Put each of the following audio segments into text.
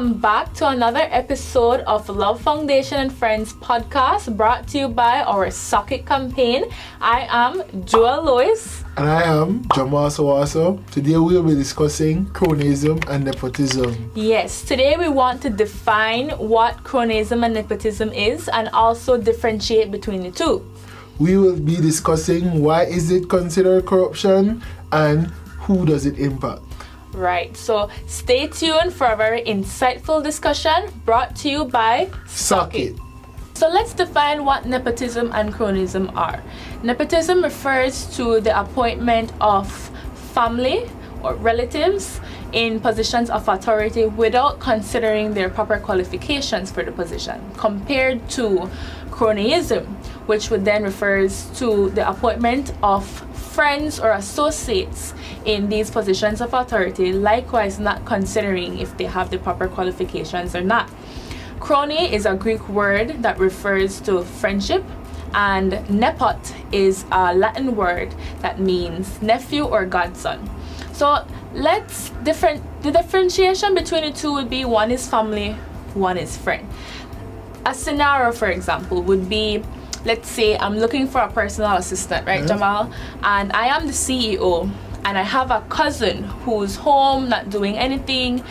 welcome back to another episode of Love Foundation and Friends podcast brought to you by our Socket campaign. I am Juel Lois. And I am Jamall. Today we will be discussing cronyism and nepotism. Yes, today we want to define what cronyism and nepotism is and also differentiate between the two. We will be discussing why is it considered corruption and who does it impact. Right, so stay tuned for a very insightful discussion brought to you by Socket. So let's define what nepotism and cronyism are. Nepotism refers to the appointment of family or relatives in positions of authority without considering their proper qualifications for the position, compared to cronyism, which would then refers to the appointment of friends or associates in these positions of authority, likewise not considering if they have the proper qualifications or not. Crony is a Greek word that refers to friendship, and nepot is a Latin word that means nephew or godson. So the differentiation between the two would be one is family, one is friend. A scenario, for example, would be, let's say I'm looking for a personal assistant, right, Jamall? And I am the CEO, and I have a cousin who's home, not doing anything,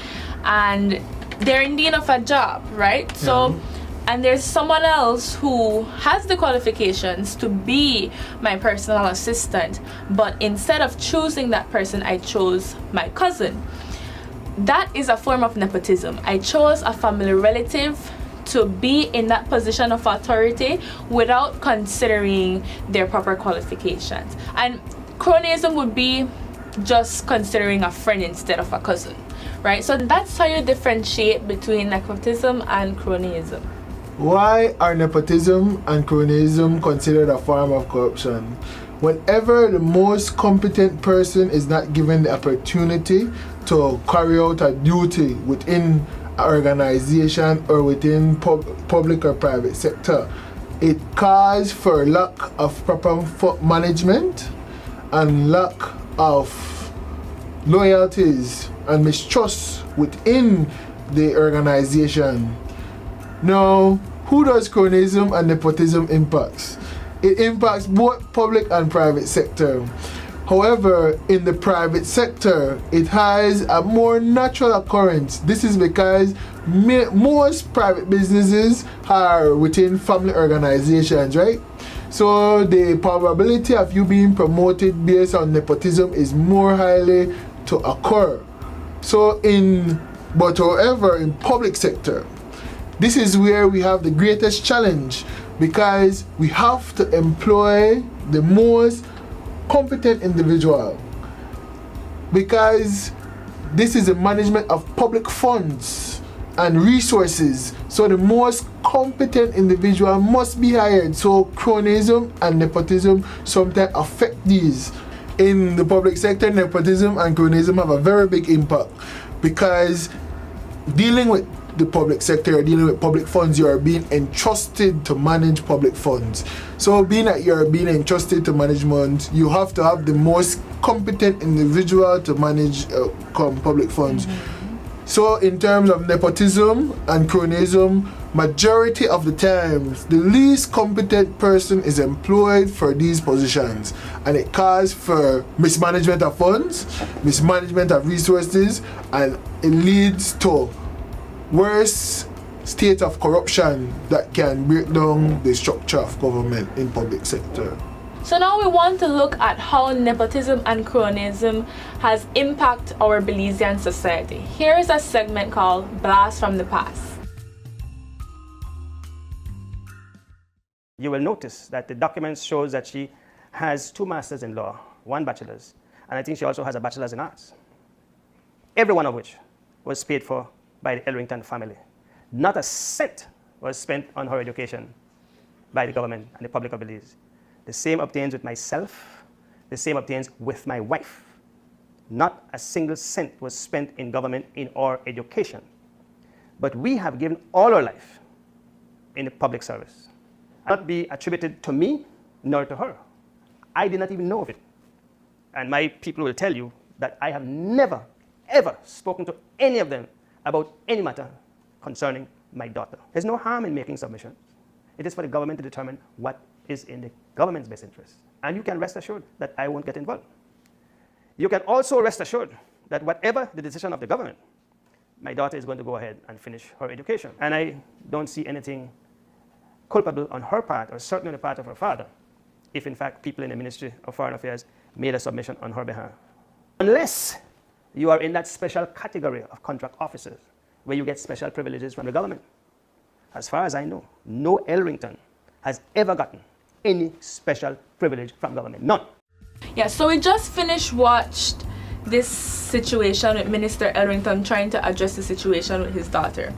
and they're in need of a job, right? So, and there's someone else who has the qualifications to be my personal assistant, but instead of choosing that person, I chose my cousin. That is a form of nepotism. I chose a family relative to be in that position of authority without considering their proper qualifications. And cronyism would be just considering a friend instead of a cousin, right? So that's how you differentiate between nepotism and cronyism. Why are nepotism and cronyism considered a form of corruption? Whenever the most competent person is not given the opportunity to carry out a duty within an organization or within public or private sector, it calls for lack of proper management and lack of loyalties and mistrust within the organization. Now, who does cronyism and nepotism impacts? It impacts both public and private sector. However, in the private sector, it has a more natural occurrence. This is because most private businesses are within family organizations, right? So the probability of you being promoted based on nepotism is more highly to occur. But however, in public sector, this is where we have the greatest challenge, because we have to employ the most competent individual, because this is the management of public funds and resources. So the most competent individual must be hired. So cronyism and nepotism sometimes affect these. In the public sector, nepotism and cronyism have a very big impact, because dealing with the public sector, dealing with public funds, you are being entrusted to manage public funds. So being that you're being entrusted to management, you have to have the most competent individual to manage public funds. So in terms of nepotism and cronyism, majority of the times, the least competent person is employed for these positions, and it calls for mismanagement of funds, mismanagement of resources, and it leads to worse state of corruption that can break down the structure of government in public sector. So now we want to look at how nepotism and cronyism has impacted our Belizean society. Here is a segment called Blast from the Past. You will notice that the document shows that she has 2 masters in law, 1 bachelor's, and I think she also has a bachelor's in arts. Every one of which was paid for by the Elrington family. Not a cent was spent on her education by the government and the public of Belize. The same obtains with myself, the same obtains with my wife. Not a single cent was spent in government in our education. But we have given all our life in the public service. Not be attributed to me nor to her. I did not even know of it. And my people will tell you that I have never, ever spoken to any of them about any matter concerning my daughter. There's no harm in making submissions. It is for the government to determine what is in the government's best interest. And you can rest assured that I won't get involved. You can also rest assured that whatever the decision of the government, my daughter is going to go ahead and finish her education. And I don't see anything culpable on her part, or certainly on the part of her father, if in fact people in the Ministry of Foreign Affairs made a submission on her behalf. Unless you are in that special category of contract officers where you get special privileges from the government. As far as I know, no Elrington has ever gotten any special privilege from government. None. Yeah, so we just watched this situation with Minister Elrington trying to address the situation with his daughter.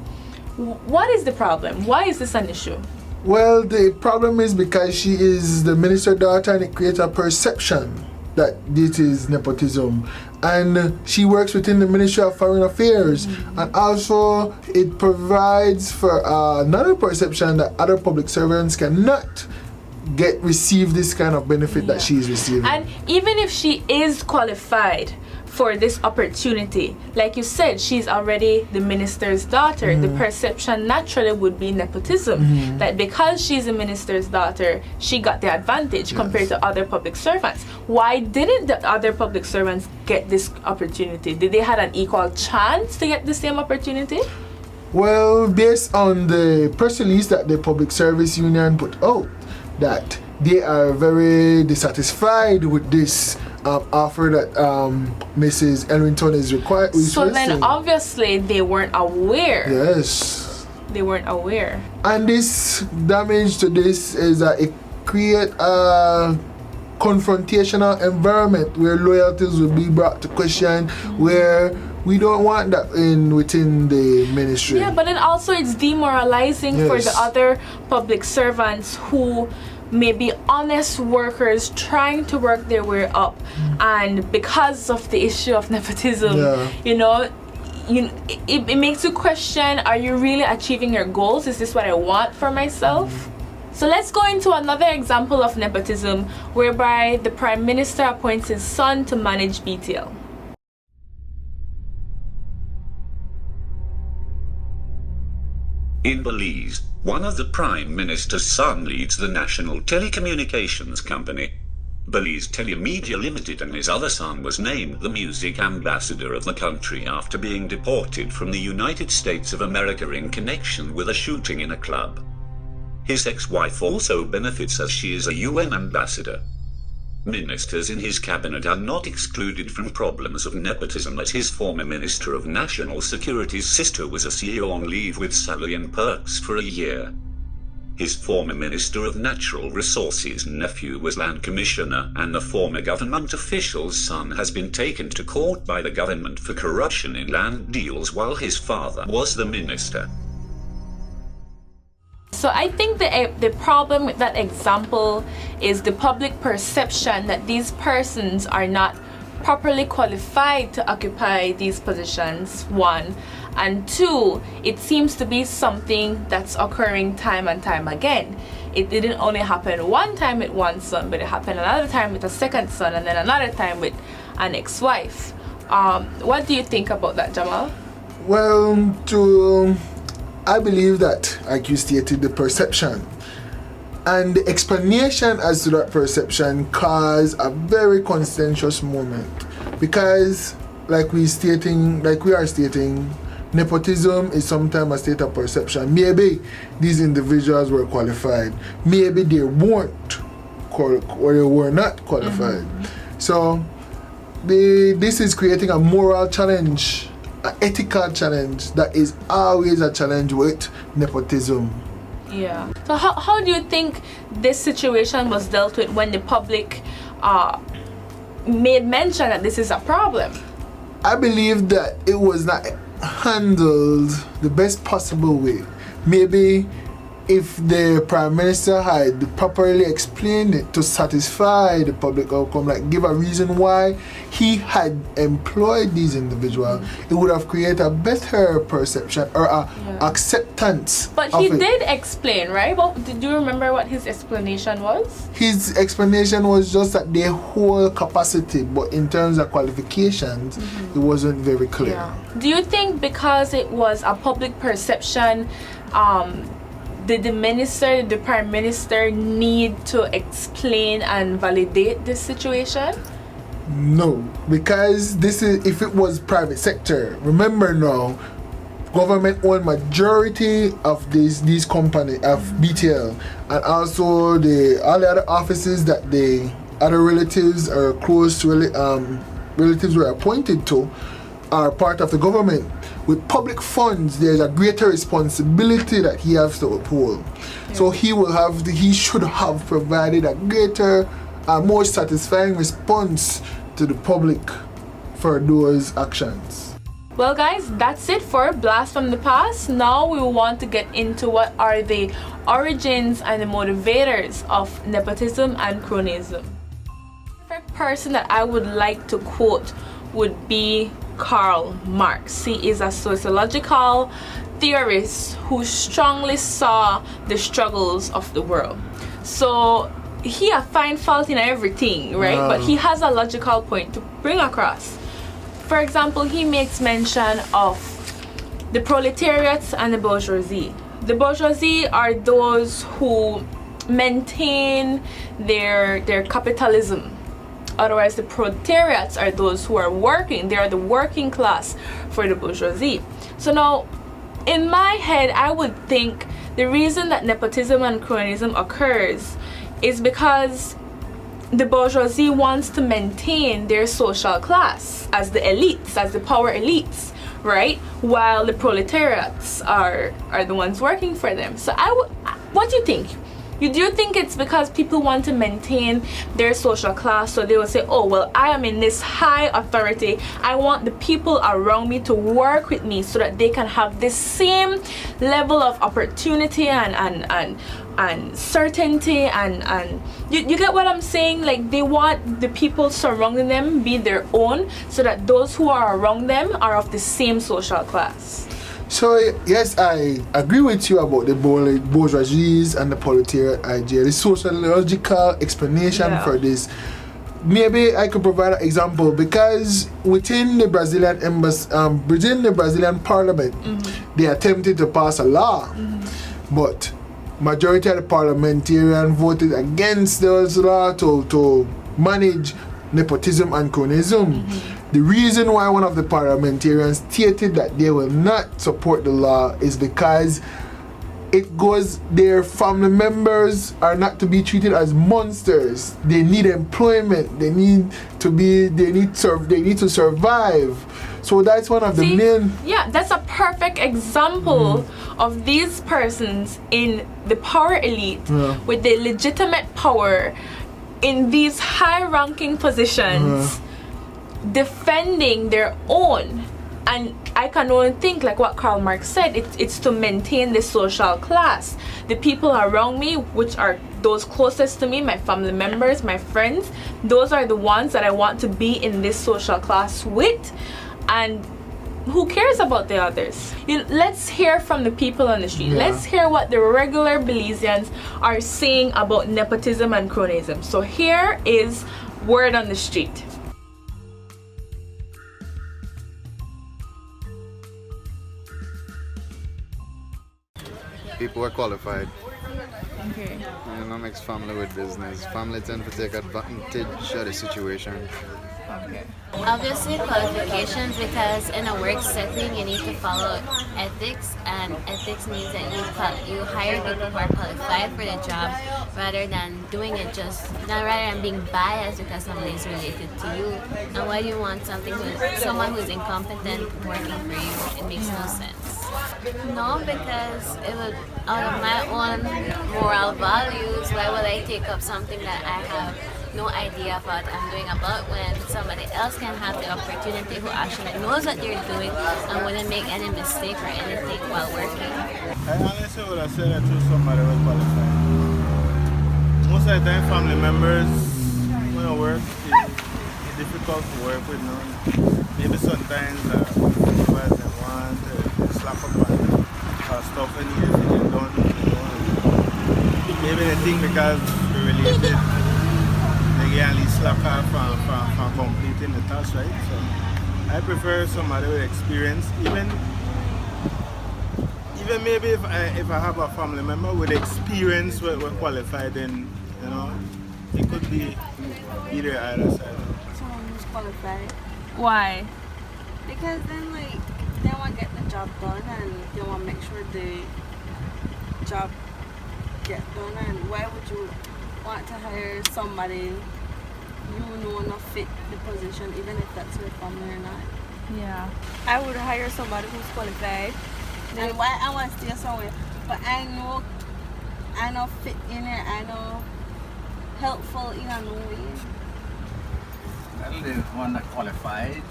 What is the problem? Why is this an issue? Well, the problem is because she is the minister's daughter, and it creates a perception that this is nepotism. And she works within the Ministry of Foreign Affairs, and also it provides for another perception that other public servants cannot receive this kind of benefit that she is receiving. And even if she is qualified for this opportunity, like you said, she's already the minister's daughter. The perception naturally would be nepotism, that because she's a minister's daughter, she got the advantage compared to other public servants. Why didn't the other public servants get this opportunity? Did they have an equal chance to get the same opportunity? Well, based on the press release that the Public Service Union put out, that they are very dissatisfied with this offer that Mrs. Elrington is required. So then obviously they weren't aware. Yes. They weren't aware. And this damage to this is that it creates a confrontational environment where loyalties will be brought to question, where we don't want that within the ministry. Yeah, but then also it's demoralizing for the other public servants who may be honest workers trying to work their way up, and because of the issue of nepotism, it makes you question, are you really achieving your goals? Is this what I want for myself? So let's go into another example of nepotism, whereby the Prime Minister appoints his son to manage BTL. In Belize, one of the Prime Minister's son leads the national telecommunications company, Belize Telemedia Limited, and his other son was named the music ambassador of the country after being deported from the United States of America in connection with a shooting in a club. His ex-wife also benefits as she is a UN ambassador. Ministers in his cabinet are not excluded from problems of nepotism, as his former Minister of National Security's sister was a CEO on leave with salary and perks for a year. His former Minister of Natural Resources' nephew was land commissioner, and the former government official's son has been taken to court by the government for corruption in land deals while his father was the minister. So I think the problem with that example is the public perception that these persons are not properly qualified to occupy these positions, one. And two, it seems to be something that's occurring time and time again. It didn't only happen one time with one son, but it happened another time with a second son, and then another time with an ex-wife. What do you think about that, Jamall? Well, I believe that, like you stated, the perception and the explanation as to that perception caused a very contentious moment, because like we are stating, nepotism is sometimes a state of perception. Maybe these individuals were qualified, maybe they weren't, or they were not qualified. So this is creating a moral challenge, an ethical challenge that is always a challenge with nepotism. Yeah. So how do you think this situation was dealt with when the public made mention that this is a problem? I believe that it was not handled the best possible way. Maybe if the Prime Minister had properly explained it to satisfy the public outcome, like give a reason why he had employed these individuals, it would have created a better perception or acceptance. But he did explain, right? Well, did you remember what his explanation was? His explanation was just that their whole capacity, but in terms of qualifications, it wasn't very clear. Yeah. Do you think because it was a public perception, did the Prime Minister need to explain and validate this situation? No, because this is, if it was private sector, remember now, government owned majority of these companies of BTL, and also all the other offices that the other relatives or close relatives were appointed to are part of the government. With public funds, there's a greater responsibility that he has to uphold. Yeah. So he should have provided a greater, more satisfying response to the public for those actions. Well guys, that's it for Blast from the Past. Now we want to get into what are the origins and the motivators of nepotism and cronyism. The perfect person that I would like to quote would be Karl Marx. He is a sociological theorist who strongly saw the struggles of the world. So he finds fault in everything, right? But he has a logical point to bring across. For example, he makes mention of the proletariats and the bourgeoisie. The bourgeoisie are those who maintain their capitalism. Otherwise, the proletariats are those who are working. They are the working class for the bourgeoisie. So now, in my head, I would think the reason that nepotism and cronyism occurs is because the bourgeoisie wants to maintain their social class as the elites, as the power elites, right? While the proletariats are the ones working for them. So what do you think? Do you think it's because people want to maintain their social class, so they will say, oh well, I am in this high authority, I want the people around me to work with me so that they can have this same level of opportunity and certainty and you get what I'm saying? Like, they want the people surrounding them be their own, so that those who are around them are of the same social class. So yes, I agree with you about the bourgeoisies and the proletariat idea. The sociological explanation for this. Maybe I could provide an example, because within the Brazilian embassy, within the Brazilian parliament, they attempted to pass a law, but majority of the parliamentarians voted against those law to manage nepotism and cronyism. The reason why one of the parliamentarians stated that they will not support the law is because it goes, their family members are not to be treated as monsters. They need employment. They need to survive. So that's one of the main. Yeah, that's a perfect example of these persons in the power elite with the legitimate power in these high-ranking positions, defending their own. And I can only think, like what Karl Marx said, it's to maintain the social class. The people around me, which are those closest to me, my family members, my friends, those are the ones that I want to be in this social class with. And who cares about the others? Let's hear from the people on the street. Let's hear what the regular Belizeans are saying about nepotism and cronyism. So here is word on the street. People are qualified. Okay. Mix family with business. Family tend to take advantage of the situation. Okay. Obviously qualifications, because in a work setting you need to follow ethics, and ethics means that you hire people who are qualified for the job rather than doing it rather than being biased because somebody is related to you. And why do you want someone who's incompetent working for you? It makes no sense. No, because it would, out of my own moral values, why would I take up something that I have no idea of what I'm doing about when somebody else can have the opportunity who actually knows what they're doing and wouldn't make any mistake or anything while working. I honestly would have said that to somebody who qualified. Most of the time, family members, when I work, it's difficult to work with. No? Maybe sometimes supervisors they want to slap up on stuff and need to get done. Maybe they think because we're related, they get at least slap off from completing the task, right? So I prefer somebody with experience, even maybe if I have a family member with experience we're qualified, then you know it could be either side. Someone who's qualified. Why? Because then they want to get the job done and they want to make sure the job get done. And why would you want to hire somebody you know not fit the position, even if that's your family or not? Yeah. I would hire somebody who's qualified. And why I want to stay somewhere, but I know fit in it. I know helpful in a new way. Well, the one that qualified,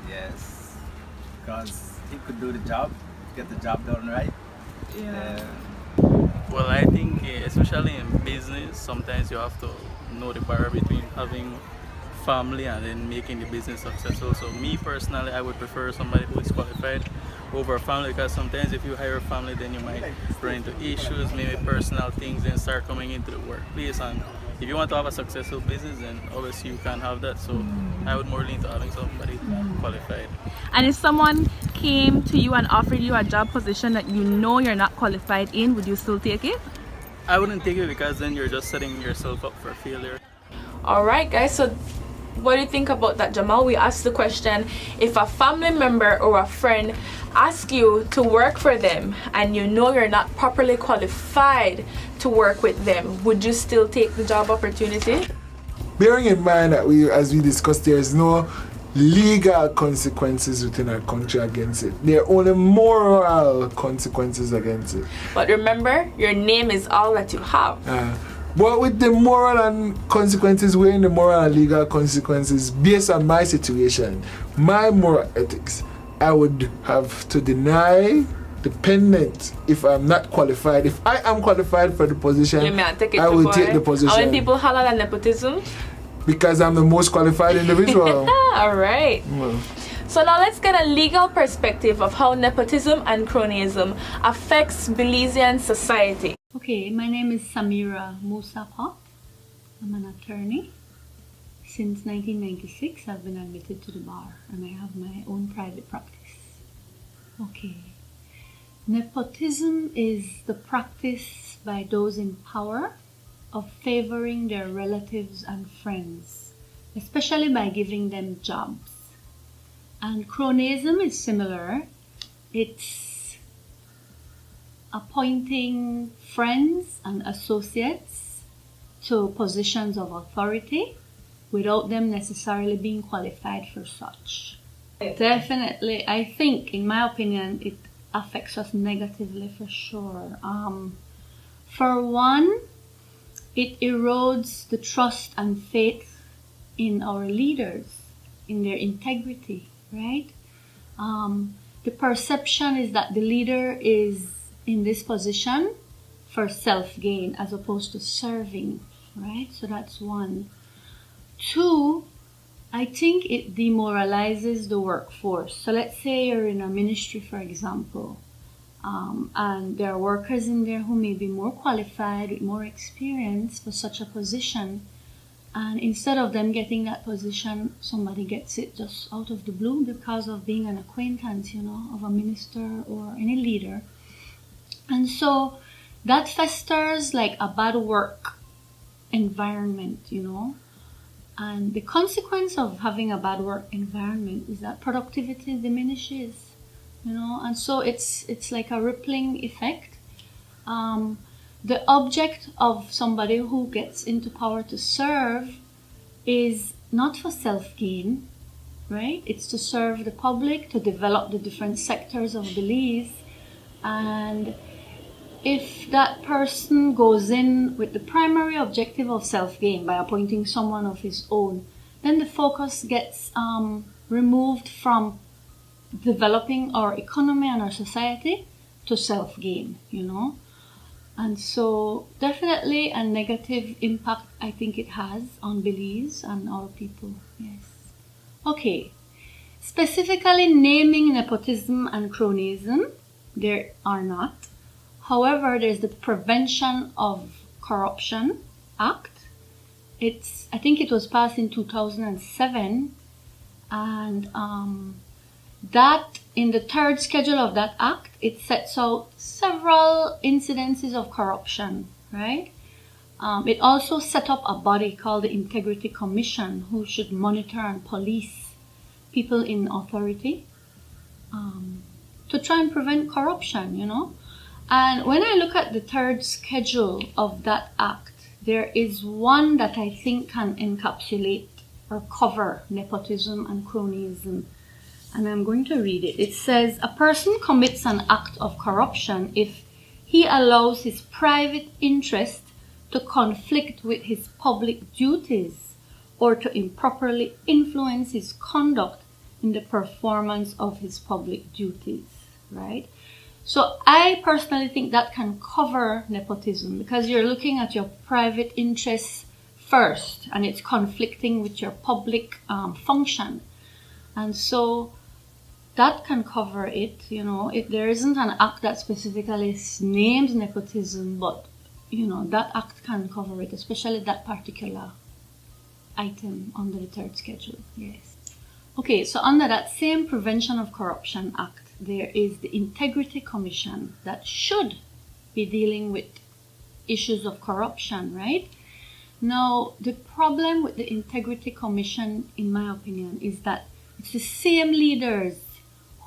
yes, because he could do the job, get the job done right. Yeah. Well, I think especially in business, sometimes you have to know the barrier between having family and then making the business successful. So me personally, I would prefer somebody who is qualified over family, because sometimes if you hire a family, then you might run into issues, maybe personal things, and start coming into the workplace. And if you want to have a successful business, then obviously you can't have that. So I would more lean to having somebody qualified. And if someone came to you and offered you a job position that you know you're not qualified in, would you still take it? I wouldn't take it, because then you're just setting yourself up for failure. Alright guys, so what do you think about that, Jamal? We asked the question, if a family member or a friend asks you to work for them and you know you're not properly qualified to work with them, would you still take the job opportunity? Bearing in mind that as we discussed, there is no legal consequences within our country against it. There are only moral consequences against it. But remember, your name is all that you have. But with the moral and consequences, weighing the moral and legal consequences based on my situation, my moral ethics, I would have to deny dependent if I'm not qualified. If I am qualified for the position, I will take the position. How many people holler at nepotism? Because I'm the most qualified individual. Alright. So now let's get a legal perspective of how nepotism and cronyism affects Belizean society. Okay, my name is Samira Musapa. I'm an attorney. Since 1996, I've been admitted to the bar and I have my own private practice. Okay. Nepotism is the practice by those in power of favoring their relatives and friends, especially by giving them jobs. And cronyism is similar. It's appointing friends and associates to positions of authority without them necessarily being qualified for such. Definitely, I think, in my opinion, it affects us negatively for sure. For one, it erodes the trust and faith in our leaders, in their integrity, right? The perception is that the leader is in this position for self-gain as opposed to serving, right? So that's one. Two, I think it demoralizes the workforce. So let's say you're in a ministry, for example, and there are workers in there who may be more qualified, with more experience for such a position. And instead of them getting that position, somebody gets it just out of the blue because of being an acquaintance, you know, of a minister or any leader. And so that festers like a bad work environment, you know. And the consequence of having a bad work environment is that productivity diminishes, you know. And so it's like a rippling effect. The object of somebody who gets into power to serve is not for self-gain, right? It's to serve the public, to develop the different sectors of Belize. And if that person goes in with the primary objective of self-gain by appointing someone of his own, then the focus gets removed from developing our economy and our society to self-gain, you know. And so definitely a negative impact I think it has on Belize and our people, yes. Okay, specifically naming nepotism and cronyism, there are not. However, there's the Prevention of Corruption Act. I think it was passed in 2007, and that in the third schedule of that act, it sets out several incidences of corruption, right? It also set up a body called the Integrity Commission who should monitor and police people in authority to try and prevent corruption, you know. And when I look at the third schedule of that act, there is one that I think can encapsulate or cover nepotism and cronyism. And I'm going to read it. It says, a person commits an act of corruption if he allows his private interest to conflict with his public duties or to improperly influence his conduct in the performance of his public duties, right? So I personally think that can cover nepotism because you're looking at your private interests first and it's conflicting with your public function. And so that can cover it, you know. If there isn't an act that specifically names nepotism, but, you know, that act can cover it, especially that particular item under the third schedule, yes. Okay, so under that same Prevention of Corruption Act, there is the Integrity Commission that should be dealing with issues of corruption, right? Now, the problem with the Integrity Commission, in my opinion, is that it's the same leaders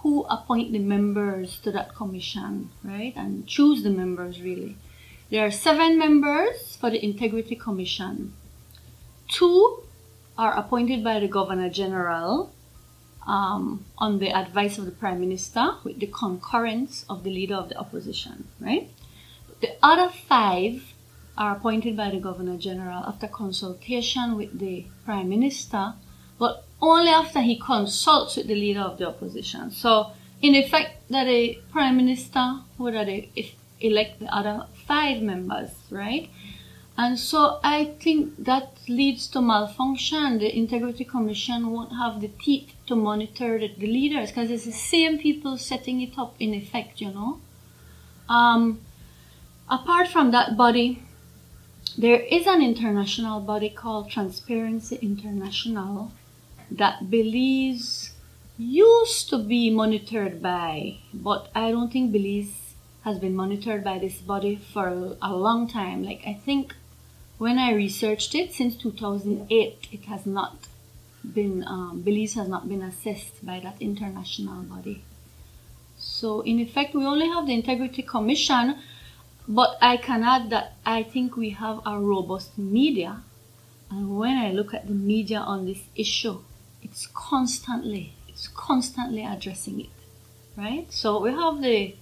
who appoint the members to that commission, right? And choose the members, really. There are 7 members for the Integrity Commission. 2 are appointed by the Governor General on the advice of the Prime Minister with the concurrence of the Leader of the Opposition, right? The other 5 are appointed by the Governor General after consultation with the Prime Minister, but only after he consults with the Leader of the Opposition. So, in effect, that the Prime Minister would elect the other 5 members, right? And so I think that leads to malfunction. The Integrity Commission won't have the teeth to monitor the leaders because it's the same people setting it up in effect, you know. Apart from that body, there is an international body called Transparency International that Belize used to be monitored by, but I don't think Belize has been monitored by this body for a long time. Like, I think when I researched it, since 2008, it has not been, Belize has not been assessed by that international body. So, in effect, we only have the Integrity Commission, but I can add that I think we have a robust media. And when I look at the media on this issue, it's constantly addressing it, right? So we have the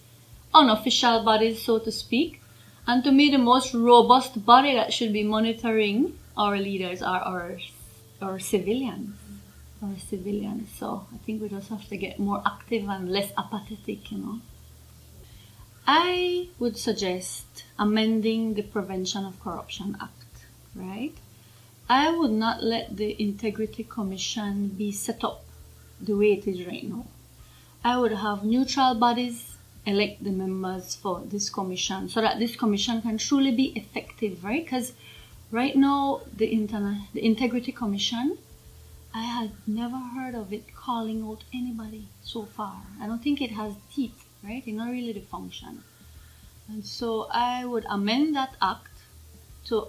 unofficial bodies, so to speak. And to me, the most robust body that should be monitoring our leaders are our civilians. Our civilians. So I think we just have to get more active and less apathetic, you know. I would suggest amending the Prevention of Corruption Act, right? I would not let the Integrity Commission be set up the way it is right now. I would have neutral bodies elect the members for this commission so that this commission can truly be effective, right? Because right now, the Integrity Commission, I had never heard of it calling out anybody so far. I don't think it has teeth, right? It's not really the function. And so I would amend that act to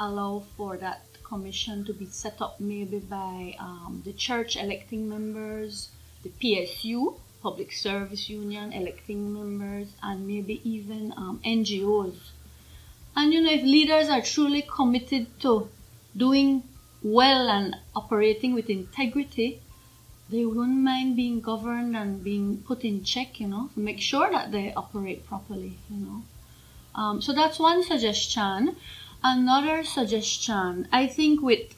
allow for that commission to be set up maybe by the church electing members, the PSU, Public Service Union electing members, and maybe even NGOs. And you know, if leaders are truly committed to doing well and operating with integrity, they wouldn't mind being governed and being put in check, you know, to make sure that they operate properly, you know. So that's one suggestion. Another suggestion, I think with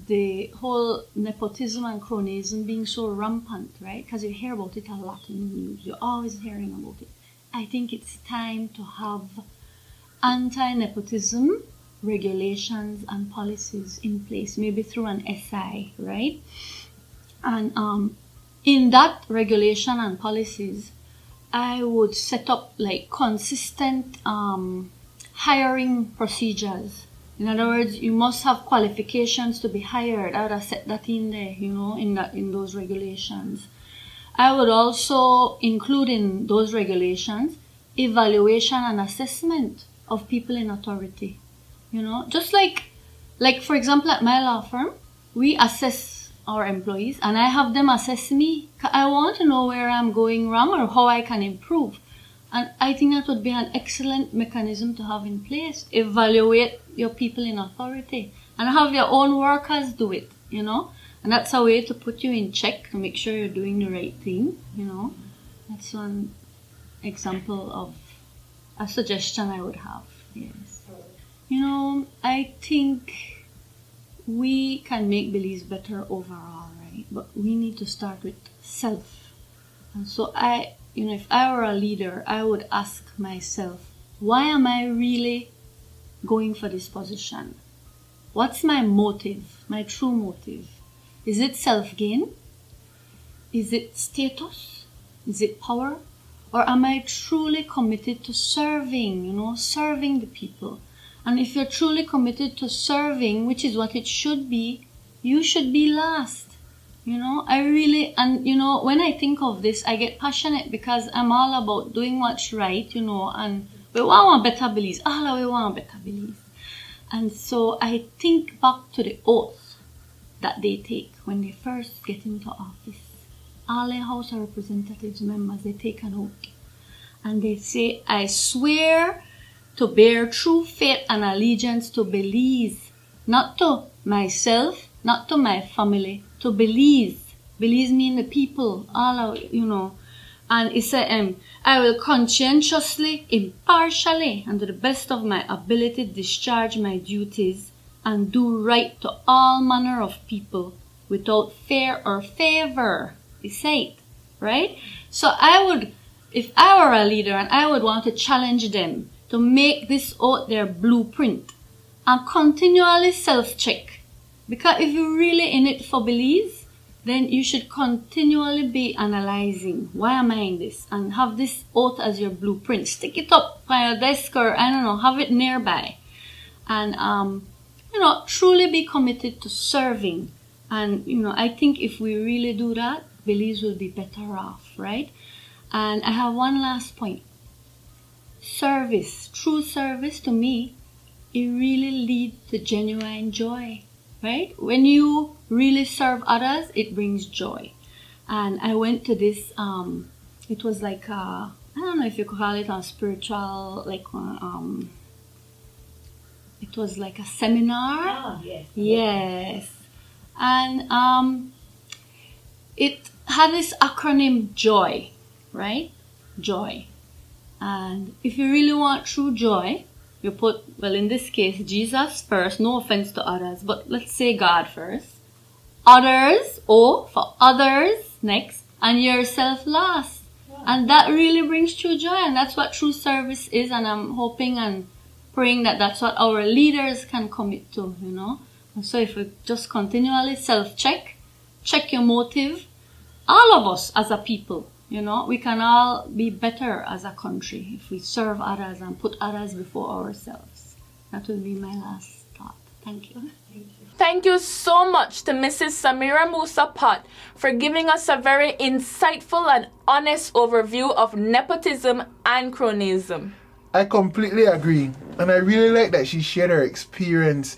the whole nepotism and cronyism being so rampant, right? Because you hear about it a lot in the news. You're always hearing about it. I think it's time to have anti-nepotism regulations and policies in place, maybe through an SI, right? And in that regulation and policies, I would set up like consistent hiring procedures. In other words, you must have qualifications to be hired. I would have set that in there, in those regulations. I would also include in those regulations evaluation and assessment of people in authority. Just like for example, at my law firm, we assess our employees and I have them assess me. I want to know where I'm going wrong or how I can improve. And I think that would be an excellent mechanism to have in place. Evaluate your people in authority and have your own workers do it, And that's a way to put you in check to make sure you're doing the right thing, That's one example of a suggestion I would have, yes. I think we can make Belize better overall, right? But we need to start with self. And so if I were a leader, I would ask myself, why am I really going for this position? What's my motive, my true motive? Is it self-gain? Is it status? Is it power? Or am I truly committed to serving, serving the people? And if you're truly committed to serving, which is what it should be, you should be last. When I think of this, I get passionate because I'm all about doing what's right, and we want a better Belize. All we want a better Belize. And so I think back to the oath that they take when they first get into office. All the House of Representatives members, they take an oath. And they say, I swear to bear true faith and allegiance to Belize, not to myself, not to my family, to Belize. Belize mean the people, And it said, I will conscientiously, impartially, and to the best of my ability discharge my duties and do right to all manner of people without fear or favor. He said, right? So if I were a leader and I would want to challenge them to make this oath their blueprint and continually self-check. Because if you're really in it for Belize, then you should continually be analyzing, why am I in this? And have this oath as your blueprint. Stick it up on your desk or, have it nearby. And, truly be committed to serving. And, I think if we really do that, Belize will be better off, right? And I have one last point. Service, true service to me, it really leads to genuine joy, right? When you really serve others, it brings joy. And I went to this, it was like, I don't know if you could call it a spiritual, it was like a seminar. Oh, yes. Yes. And it had this acronym JOY, right? Joy. And if you really want true joy, you put, in this case, Jesus first, no offense to others, but let's say God first. Others, O for others next, and yourself last. Yeah. And that really brings true joy, and that's what true service is, and I'm hoping and praying that that's what our leaders can commit to, And so if we just continually self-check, check your motive, all of us as a people, we can all be better as a country if we serve others and put others before ourselves. That will be my last thought. Thank you. Thank you so much to Mrs. Samira Musa Pot for giving us a very insightful and honest overview of nepotism and cronyism. I completely agree. And I really like that she shared her experience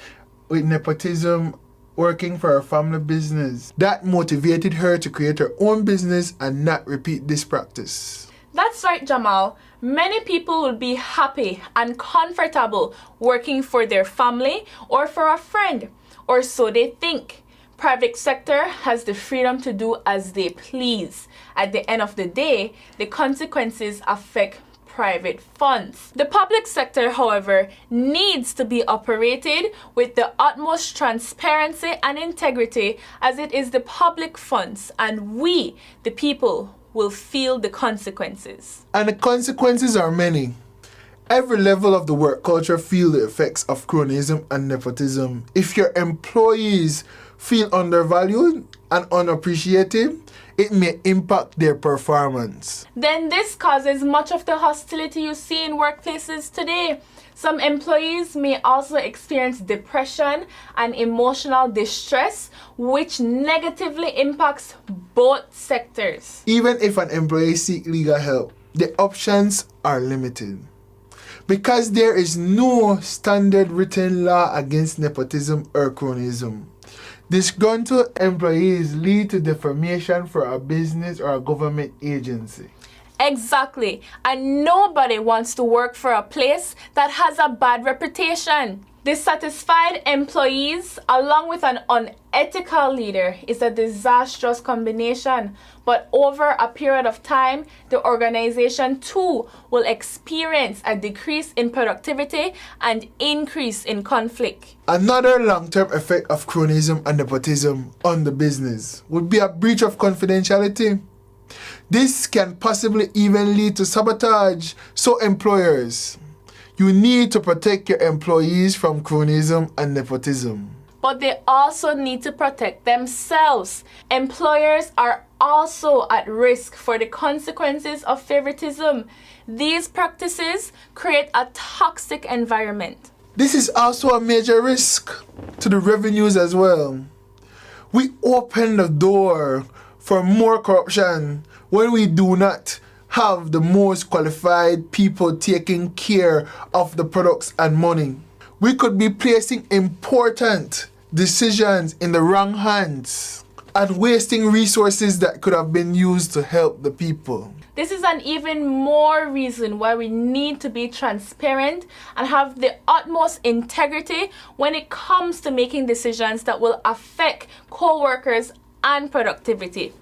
with nepotism working for her family business. That motivated her to create her own business and not repeat this practice. That's right, Jamall. Many people will be happy and comfortable working for their family or for a friend, or so they think. Private sector has the freedom to do as they please. At the end of the day, the consequences affect private funds. The public sector, however, needs to be operated with the utmost transparency and integrity, as it is the public funds, and we, the people, will feel the consequences. And the consequences are many. Every level of the work culture feel the effects of cronyism and nepotism. If your employees feel undervalued and unappreciated, it may impact their performance. Then this causes much of the hostility you see in workplaces today. Some employees may also experience depression and emotional distress, which negatively impacts both sectors. Even if an employee seeks legal help, the options are limited. Because there is no standard written law against nepotism or cronyism, disgruntled employees lead to defamation for a business or a government agency. Exactly. And nobody wants to work for a place that has a bad reputation. Dissatisfied employees, along with an unethical leader, is a disastrous combination. But over a period of time, the organization too will experience a decrease in productivity and increase in conflict. Another long-term effect of cronyism and nepotism on the business would be a breach of confidentiality. This can possibly even lead to sabotage. So employers, you need to protect your employees from cronyism and nepotism. But they also need to protect themselves. Employers are also at risk for the consequences of favoritism. These practices create a toxic environment. This is also a major risk to the revenues as well. We open the door for more corruption when we do not have the most qualified people taking care of the products and money. We could be placing important decisions in the wrong hands and wasting resources that could have been used to help the people. This is an even more reason why we need to be transparent and have the utmost integrity when it comes to making decisions that will affect co-workers and productivity.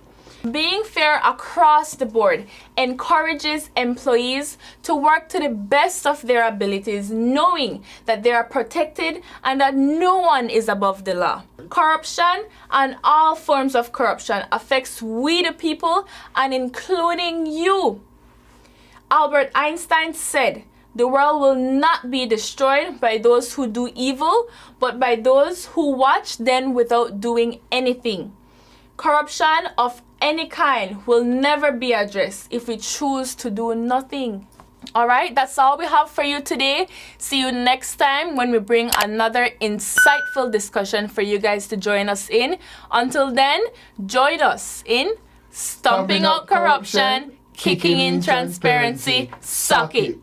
Being fair across the board encourages employees to work to the best of their abilities, knowing that they are protected and that no one is above the law. Corruption and all forms of corruption affects we the people, and including you. Albert Einstein said, "The world will not be destroyed by those who do evil, but by those who watch then without doing anything." Corruption of any kind will never be addressed if we choose to do nothing. Alright, that's all we have for you today. See you next time when we bring another insightful discussion for you guys to join us in. Until then, join us in Stomping Out Corruption, Kicking in Transparency. Suck it.